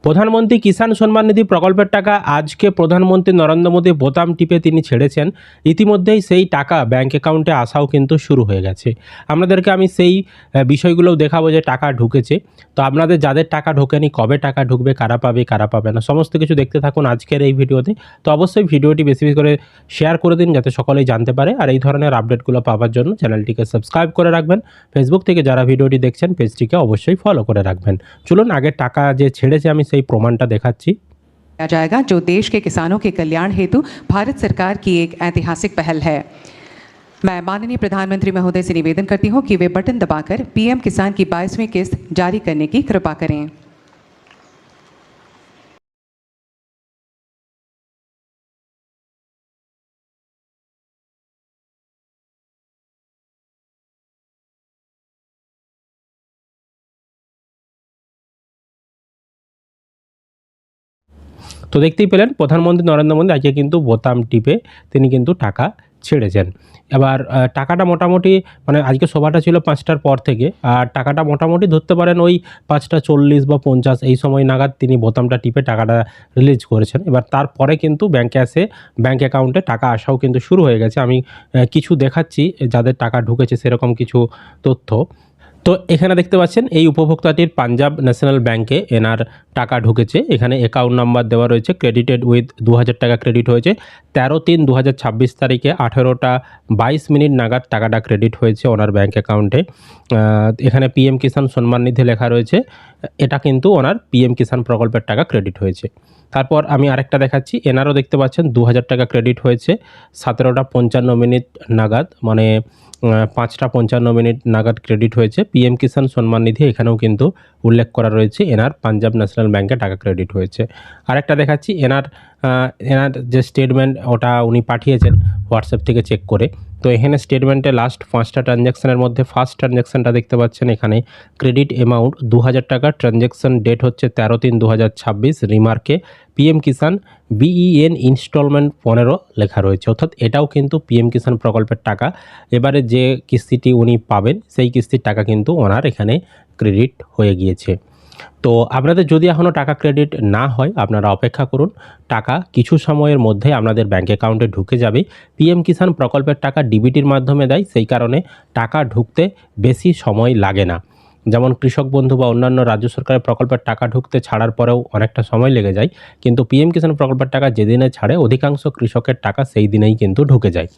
প্রধানমন্ত্রী কিষাণ সম্মান নিধি প্রকল্পের টাকা আজকে প্রধানমন্ত্রী নরেন্দ্র মোদী বোতাম টিপে তিনি ছেড়েছেন। ইতিমধ্যেই সেই টাকা ব্যাঙ্ক অ্যাকাউন্টে আসাও কিন্তু শুরু হয়ে গেছে। আপনাদেরকে আমি সেই বিষয়গুলোও দেখাবো যে টাকা ঢুকেছে। তো আপনাদের যাদের টাকা ঢোকেনি, কবে টাকা ঢুকবে, কারা পাবে না, সমস্ত কিছু দেখতে থাকুন আজকের এই ভিডিওতে। তো অবশ্যই ভিডিওটি বেশি বেশি করে শেয়ার করে দিন যাতে সকলেই জানতে পারে। আর এই ধরনের আপডেটগুলো পাওয়ার জন্য চ্যানেলটিকে সাবস্ক্রাইব করে রাখবেন। ফেসবুক থেকে যারা ভিডিওটি দেখছেন পেজটিকে অবশ্যই ফলো করে রাখবেন। চলুন আগে টাকা যে ছেড়েছে আমি সেই প্রমাণটা দেখাচ্ছি। किया जाएगा जो देश के किसानों के कल्याण हेतु भारत सरकार की एक ऐतिहासिक पहल है। मैं माननीय प्रधानमंत्री महोदय से निवेदन करती हूं कि वे बटन दबाकर पीएम किसान की 22वीं किस्त जारी करने की कृपा करें। তো দেখতেই পেলেন প্রধানমন্ত্রী নরেন্দ্র মোদী আজকে কিন্তু বোতাম টিপে তিনি কিন্তু টাকা ছেড়েছেন। এবার টাকাটা মোটামুটি মানে আজকে সভাটা ছিল 5টার পর থেকে, আর টাকাটা মোটামুটি ধরতে পারেন ওই 5টা 40 বা 50 এই সময় নাগাদ তিনি বোতামটা টিপে টাকাটা রিলিজ করেছেন। এবার তারপরে কিন্তু ব্যাঙ্কে এসে ব্যাঙ্ক অ্যাকাউন্টে টাকা আসাও কিন্তু শুরু হয়ে গেছে। আমি কিছু দেখাচ্ছি যাদের টাকা ঢুকেছে সেরকম কিছু তথ্য। তো এখানে দেখতে পাচ্ছেন এই উপভোক্তাটির পাঞ্জাব ন্যাশনাল ব্যাঙ্কে এনার টাকা ঢুকেছে। এখানে অ্যাকাউন্ট নাম্বার দেওয়া রয়েছে, ক্রেডিটেড উইথ 2000 টাকা ক্রেডিট হয়েছে। 13/3/2026 তারিখে 18টা 22 নাগাদ টাকাটা ক্রেডিট হয়েছে ওনার ব্যাঙ্ক অ্যাকাউন্টে। এখানে পিএম কিষাণ সম্মান নিধি লেখা রয়েছে, এটা কিন্তু ওনার পিএম কিষাণ প্রকল্পের টাকা ক্রেডিট হয়েছে। তারপর আমি আরেকটা দেখাচ্ছি, এনারও দেখতে পাচ্ছেন 2000 টাকা ক্রেডিট হয়েছে 17টা 55 নাগাদ, মানে 5টা 55 নাগাদ ক্রেডিট হয়েছে। পিএম কিষাণ সম্মান নিধি এখানেও কিন্তু উল্লেখ করা রয়েছে এনার পাঞ্জাব ন্যাশনাল ব্যাঙ্কে টাকা ক্রেডিট হয়েছে। আরেকটা দেখাচ্ছি এনার যে স্টেটমেন্ট ওটা উনি পাঠিয়েছেন হোয়াটসঅ্যাপ থেকে চেক করে। তো এখানে স্টেটমেন্টে লাস্ট 5টা ট্রানজ্যাকশানের মধ্যে ফার্স্ট ট্রানজ্যাকশানটা দেখতে পাচ্ছেন, এখানে ক্রেডিট অ্যামাউন্ট 2000 টাকা, ট্রানজ্যাকশান ডেট হচ্ছে 13/3/2026, রিমার্কে পিএম কিষাণ বিইএন ইনস্টলমেন্ট 15 লেখা রয়েছে, অর্থাৎ এটাও কিন্তু পিএম কিষাণ প্রকল্পের টাকা। এবারে যে কিস্তিটি উনি পাবেন সেই কিস্তির টাকা কিন্তু ওনার এখানে ক্রেডিট হয়ে গিয়েছে। তো আপনাদের যদি এখনও টাকা ক্রেডিট না হয় আপনারা অপেক্ষা করুন, টাকা কিছু সময়ের মধ্যে আপনাদের ব্যাঙ্ক অ্যাকাউন্টে ঢুকে যাবে। পিএম কিষাণ প্রকল্পের টাকা ডিবিটির মাধ্যমে দেয়, সেই কারণে টাকা ঢুকতে বেশি সময় লাগে না। যেমন কৃষক বন্ধু বা অন্যান্য রাজ্য সরকারের প্রকল্পের টাকা ঢুকতে ছাড়ার পরেও অনেকটা সময় লেগে যায়, কিন্তু পিএম কিষাণ প্রকল্পের টাকা যেদিনে ছাড়ে অধিকাংশ কৃষকের টাকা সেই দিনেই কিন্তু ঢুকে যায়।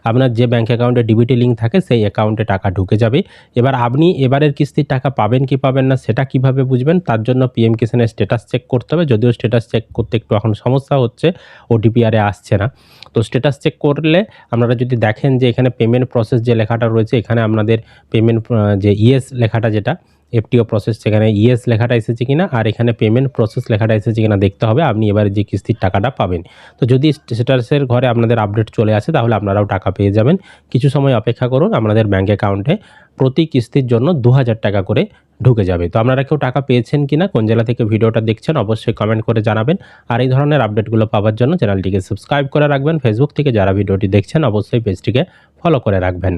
আপনার যে ব্যাঙ্ক অ্যাকাউন্টে ডিবিটি লিঙ্ক থাকে সেই অ্যাকাউন্টে টাকা ঢুকে যাবে। এবার আপনি এবারের কিস্তির টাকা পাবেন কি পাবেন না সেটা কিভাবে বুঝবেন, তার জন্য পিএম কিষাণের স্ট্যাটাস চেক করতে হবে। যদিও স্ট্যাটাস চেক করতে একটু এখন সমস্যা হচ্ছে, ওটিপি আরে আসছে না। তো স্ট্যাটাস চেক করলে আপনারা যদি দেখেন যে এখানে পেমেন্ট প্রসেস যে লেখাটা রয়েছে, এখানে আপনাদের পেমেন্ট যে ইয়েস লেখাটা যেটা এফটিও প্রসেস, সেখানে ইয়েস লেখাটা এসেছে কিনা আর এখানে পেমেন্ট প্রসেস লেখাটা এসেছে কিনা দেখতে হবে, আপনি এবারে যে কিস্তির টাকাটা পাবেন। তো যদি স্ট্যাটাসের ঘরে আপনাদের আপডেট চলে আসে তাহলে আপনারাও টাকা পেয়ে যাবেন। কিছু সময় অপেক্ষা করুন, আপনাদের ব্যাঙ্ক অ্যাকাউন্টে প্রতি কিস্তির জন্য 2000 টাকা করে ঢুকে যাবে। তো আপনারা কেউ টাকা পেয়েছেন কিনা, কোন জেলা থেকে ভিডিওটা দেখছেন অবশ্যই কমেন্ট করে জানাবেন। আর এই ধরনের আপডেটগুলো পাওয়ার জন্য চ্যানেলটিকে সাবস্ক্রাইব করে রাখবেন। ফেসবুক থেকে যারা ভিডিওটি দেখছেন অবশ্যই পেজটিকে ফলো করে রাখবেন।